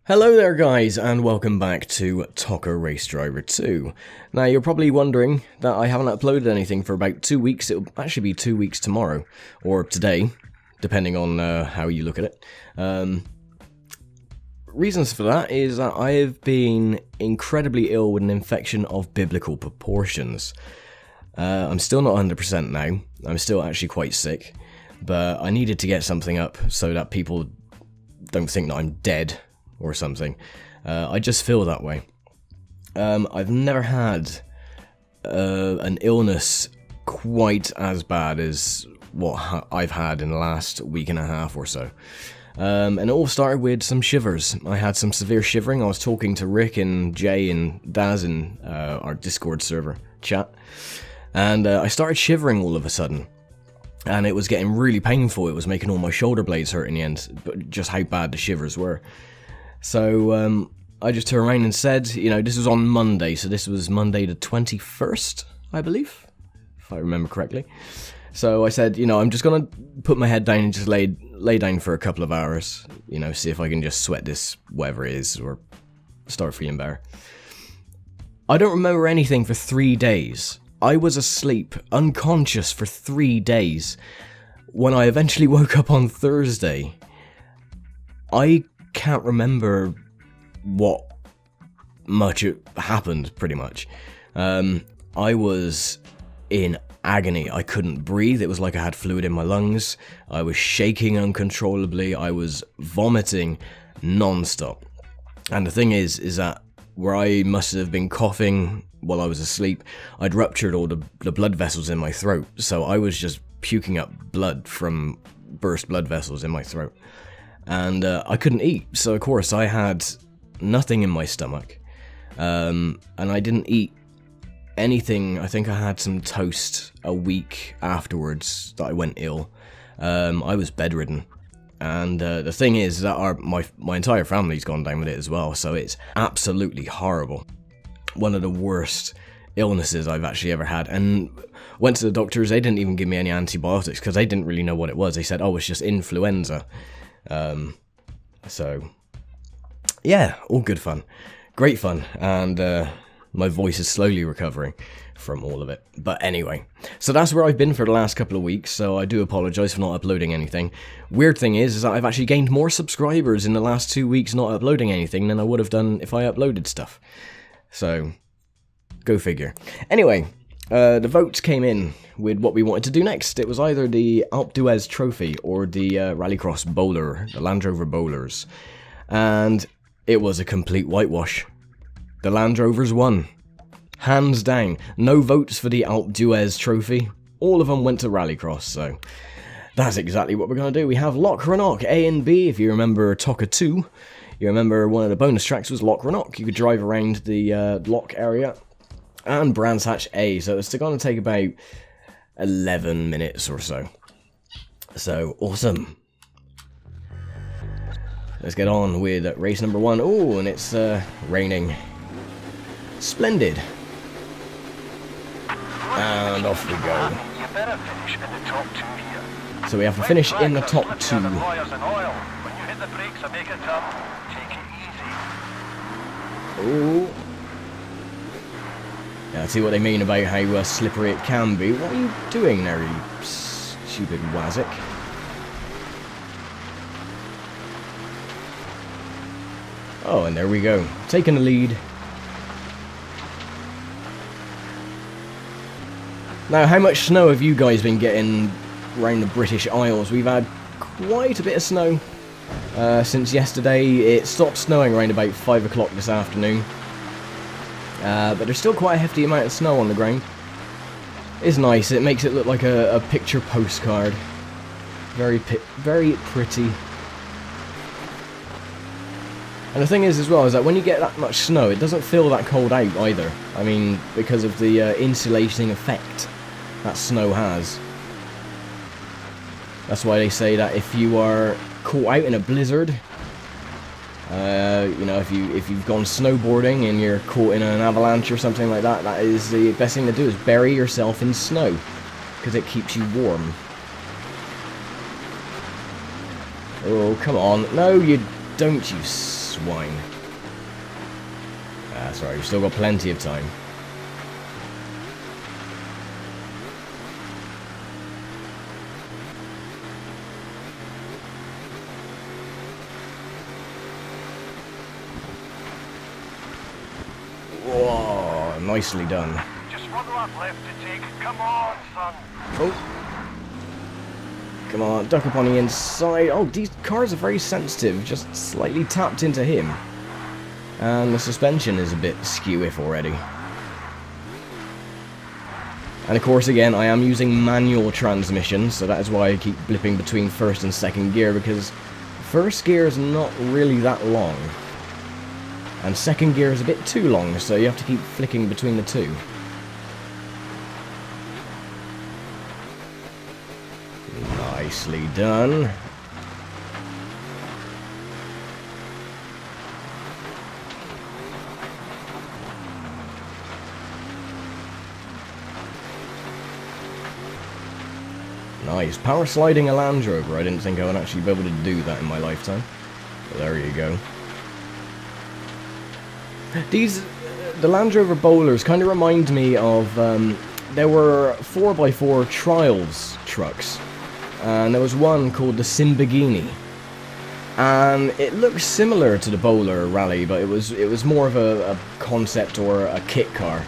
Hello there guys, and welcome back to ToCA Race Driver 2. Now you're probably wondering that I haven't uploaded anything for about 2 weeks. It'll actually be 2 weeks tomorrow, or today, depending on how you look at it. Reasons for that is that I have been incredibly ill with an infection of biblical proportions. I'm still not 100% now, I'm still actually quite sick, but I needed to get something up so that people don't think that I'm dead or something. I just feel that way. I've never had an illness quite as bad as what I've had in the last week and a half or so. And it all started with some shivers. I had some severe shivering. I was talking to Rick and Jay and Daz in our Discord server chat, and I started shivering all of a sudden. And it was getting really painful. It was making all my shoulder blades hurt in the end, but just how bad the shivers were. So I just turned around and said, you know, this was on Monday, so this was Monday the 21st, I believe, if I remember correctly. So I said, you know, I'm just going to put my head down and just lay down for a couple of hours, you know, see if I can just sweat this, whatever it is, or start feeling better. I don't remember anything for 3 days. I was asleep, unconscious for 3 days. When I eventually woke up on Thursday, I can't remember what much happened, pretty much. I was in agony. I couldn't breathe. It was like I had fluid in my lungs. I was shaking uncontrollably. I was vomiting non-stop. And the thing is that where I must have been coughing while I was asleep, I'd ruptured all the blood vessels in my throat. So I was just puking up blood from burst blood vessels in my throat. And I couldn't eat, so of course I had nothing in my stomach, and I didn't eat anything. I think I had some toast a week afterwards that I went ill. I was bedridden, and the thing is that my entire family's gone down with it as well, so it's absolutely horrible. One of the worst illnesses I've actually ever had, and went to the doctors. They didn't even give me any antibiotics because they didn't really know what it was. They said, oh, it's just influenza. So yeah, all good fun, great fun, and my voice is slowly recovering from all of it. But anyway, so that's where I've been for the last couple of weeks, so I do apologise for not uploading anything. Weird thing is that I've actually gained more subscribers in the last 2 weeks not uploading anything than I would have done if I uploaded stuff. So, go figure. Anyway, the votes came in with what we wanted to do next. It was either the Alpe d'Huez Trophy or the Rallycross Bowler, the Land Rover Bowlers. And it was a complete whitewash. The Land Rovers won. Hands down. No votes for the Alpe d'Huez Trophy. All of them went to Rallycross, so that's exactly what we're going to do. We have Loch Rannoch A and B, if you remember ToCA 2. You remember one of the bonus tracks was Loch Rannoch. You could drive around the loch area. And Brands Hatch A, so it's going to take about 11 minutes or so. So, awesome. Let's get on with race number 1. Oh, and it's raining. Splendid. And off we go. You better finish in the top 2 here. So we have to finish in the top 2. When you hit the brakes and make a turn, take it easy. Oh. Yeah, see what they mean about how slippery it can be. What are you doing there, you stupid wazzick? Oh, and there we go. Taking the lead. Now, how much snow have you guys been getting around the British Isles? We've had quite a bit of snow since yesterday. It stopped snowing around about 5 o'clock this afternoon. But there's still quite a hefty amount of snow on the ground. It's nice, it makes it look like a picture postcard. Very pretty. And the thing is as well, is that when you get that much snow, it doesn't feel that cold out either. I mean, because of the insulating effect that snow has. That's why they say that if you are caught out in a blizzard, you know, if you've gone snowboarding and you're caught in an avalanche or something like that, that is the best thing to do, is bury yourself in snow, because it keeps you warm. Oh, come on. No, you don't, you swine. That's right, we've still got plenty of time. Whoa, nicely done. Just one lap left to take. Come on, son. Oh. Come on, duck up on the inside. Oh, these cars are very sensitive. Just slightly tapped into him. And the suspension is a bit skew-if already. And of course, again, I am using manual transmission, so that is why I keep blipping between first and second gear, because first gear is not really that long. And second gear is a bit too long, so you have to keep flicking between the two. Nicely done. Nice. Power sliding a Land Rover. I didn't think I would actually be able to do that in my lifetime. But there you go. The Land Rover Bowlers kind of remind me of, there were 4x4 trials trucks. And there was one called the Simbagini. And it looks similar to the Bowler Rally, but it was more of a concept or a kit car.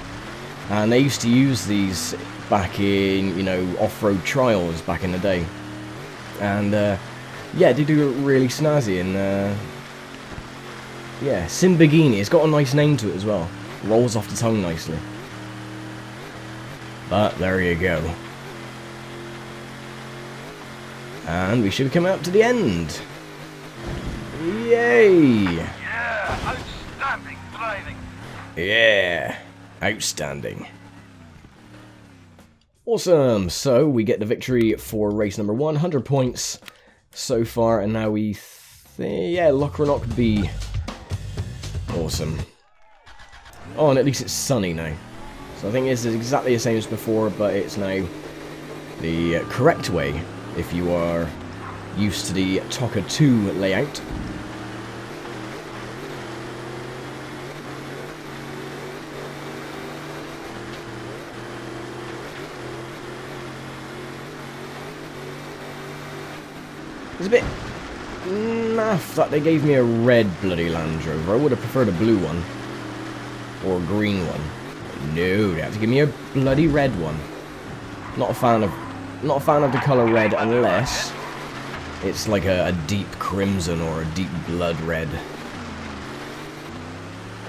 And they used to use these back in, you know, off-road trials back in the day. And, yeah, they do it really snazzy, and, yeah, Simbagini, it's got a nice name to it as well. Rolls off the tongue nicely. But, there you go. And we should be coming up to the end. Yay! Yeah, outstanding driving. Yeah, outstanding. Awesome, so we get the victory for race number 1, 100 points so far, and now we, yeah, Lochrannoch B. Awesome. Oh, and at least it's sunny now. So I think it's exactly the same as before, but it's now the correct way if you are used to the ToCA 2 layout. It's a bit naff that they gave me a red bloody Land Rover. I would have preferred a blue one. Or a green one. No, they have to give me a bloody red one. Not a fan of the colour red unless it's like a deep crimson or a deep blood red.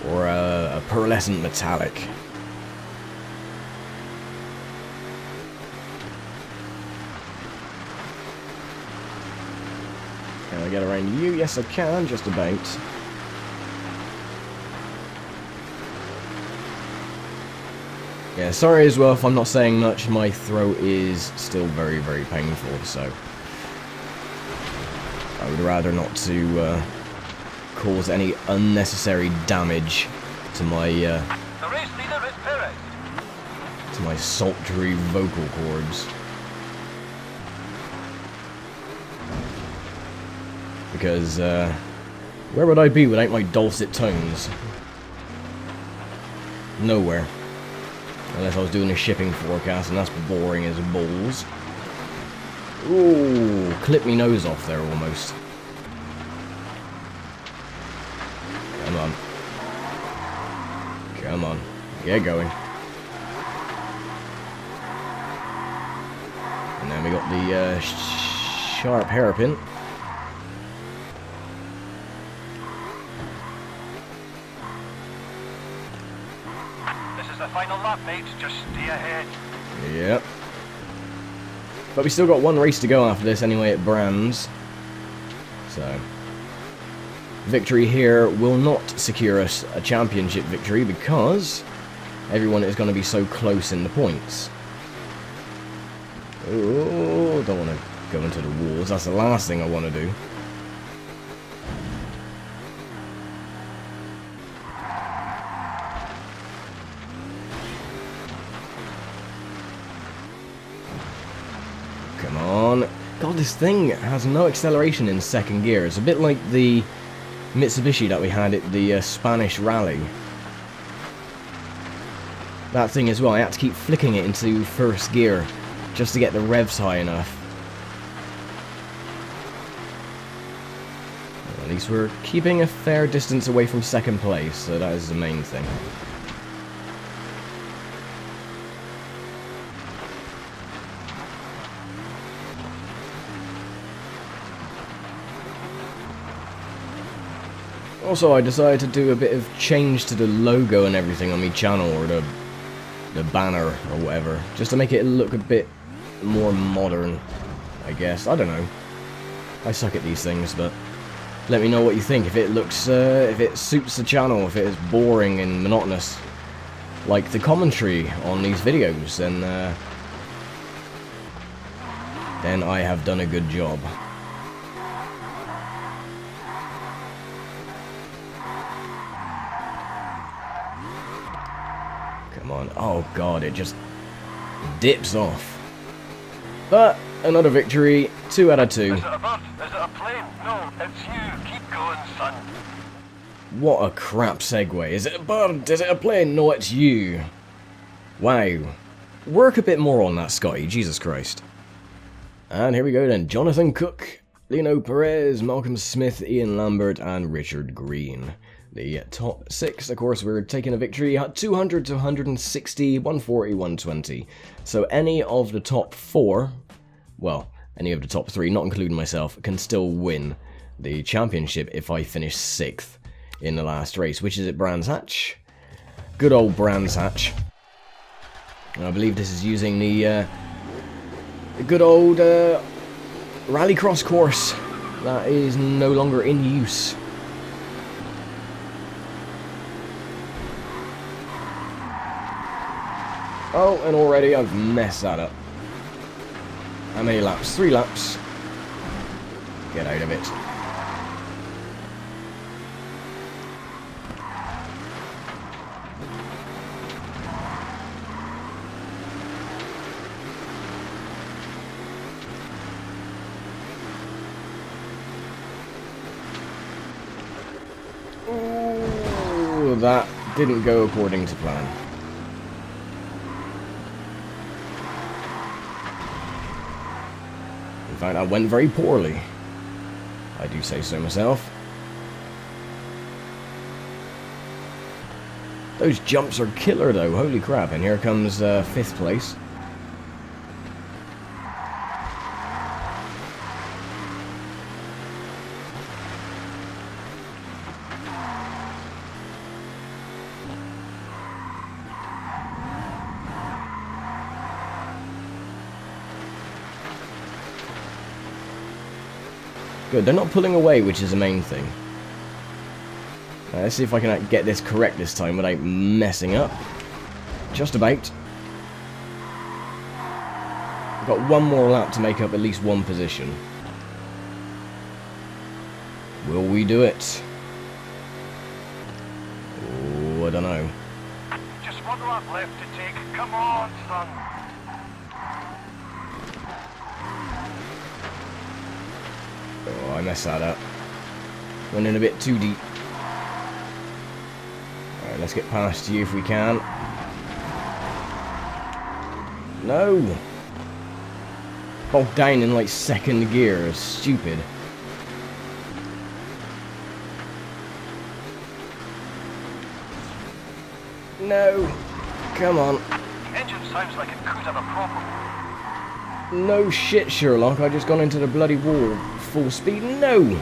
Or a pearlescent metallic. Can I get around you? Yes, I can, just about. Yeah, sorry as well if I'm not saying much. My throat is still very, very painful, so I would rather not to cause any unnecessary damage to my The race leader is Perez. to my sultry vocal cords. Because, where would I be without my dulcet tones? Nowhere. Unless I was doing a shipping forecast, and that's boring as balls. Ooh, clip me nose off there almost. Come on. Come on. Get going. And then we got the, sharp hairpin. The final lap, mate. Just stay ahead. Yep. But we still got one race to go after this anyway at Brands. So, victory here will not secure us a championship victory because everyone is going to be so close in the points. Oh, don't want to go into the walls. That's the last thing I want to do. Come on. God, this thing has no acceleration in second gear. It's a bit like the Mitsubishi that we had at the Spanish rally. That thing as well, I had to keep flicking it into first gear just to get the revs high enough. Well, at least we're keeping a fair distance away from second place, so that is the main thing. Also, I decided to do a bit of change to the logo and everything on my channel, or the banner, or whatever, just to make it look a bit more modern, I guess. I don't know. I suck at these things, but let me know what you think. If it looks, if it suits the channel, if it is boring and monotonous, like the commentary on these videos, then I have done a good job. Come on. Oh god, it just dips off. But another victory, 2 out of 2. Is it a bird? Is it a plane? No, it's you. Keep going, son. What a crap segue. Is it a bird? Is it a plane? No, it's you. Wow. Work a bit more on that, Scotty. Jesus Christ. And here we go then. Jonathan Cook, Lino Perez, Malcolm Smith, Ian Lambert, and Richard Green. The top 6, of course, we're taking a victory at 200 to 160, 140, 120. So any of the top 4, well, any of the top 3, not including myself, can still win the championship if I finish 6th in the last race, which is at Brands Hatch. Good old Brands Hatch. And I believe this is using the good old Rallycross course that is no longer in use. Oh, and already I've messed that up. How many laps? 3 laps. Get out of it. Ooh, that didn't go according to plan. In fact, that went very poorly. I do say so myself. Those jumps are killer though, holy crap. And here comes 5th place. Good, they're not pulling away, which is the main thing. Let's see if I can get this correct this time without messing up. Just about. I've got one more lap to make up at least one position. Will we do it? Oh, I don't know. Just one lap left to take. Come on, son. Oh, I messed that up. Went in a bit too deep. Alright, let's get past you if we can. No! Bogged down in like 2nd gear. Stupid. No! Come on. Engine sounds like it could have a problem. No shit, Sherlock. I just gone into the bloody wall. Full speed? No!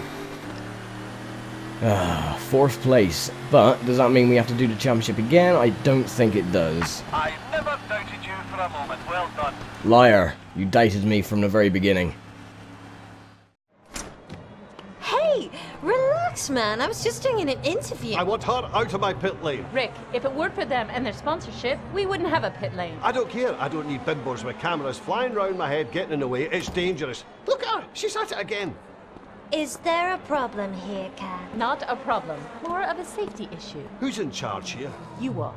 4th place. But, does that mean we have to do the championship again? I don't think it does. I never doubted you for a moment. Well done. Liar. You dated me from the very beginning. Hey, relax, man. I was just doing an interview. I want her out of my pit lane. Rick, if it weren't for them and their sponsorship, we wouldn't have a pit lane. I don't care. I don't need bimbos with cameras flying round my head, getting in the way. It's dangerous. Look at her. She's at it again. Is there a problem here, Kat? Not a problem, more of a safety issue. Who's in charge here? You are.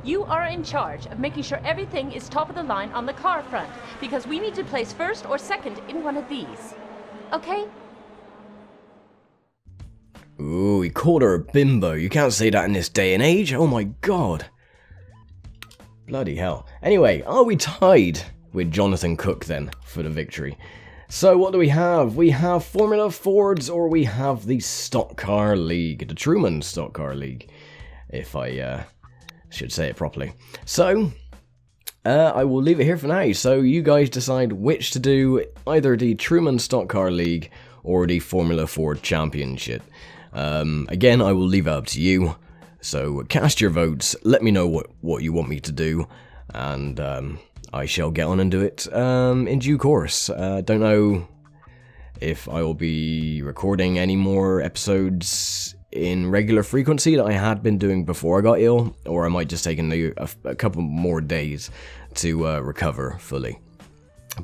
You are in charge of making sure everything is top of the line on the car front, because we need to place 1st or 2nd in one of these. Okay? Ooh, he called her a bimbo. You can't say that in this day and age. Oh my god. Bloody hell. Anyway, are we tied with Jonathan Cook then for the victory? So what do we have? We have Formula Fords, or we have the Stock Car League. The Truman Stock Car League, if I should say it properly. So, I will leave it here for now. So you guys decide which to do, either the Truman Stock Car League or the Formula Ford Championship. Again, I will leave it up to you. So cast your votes, let me know what you want me to do, and I shall get on and do it in due course. Don't know if I will be recording any more episodes in regular frequency that I had been doing before I got ill, or I might just take a couple more days to recover fully.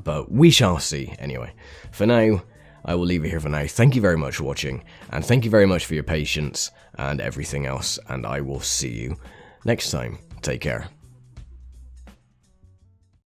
But we shall see anyway. For now, I will leave it here for now. Thank you very much for watching, and thank you very much for your patience and everything else, and I will see you next time. Take care.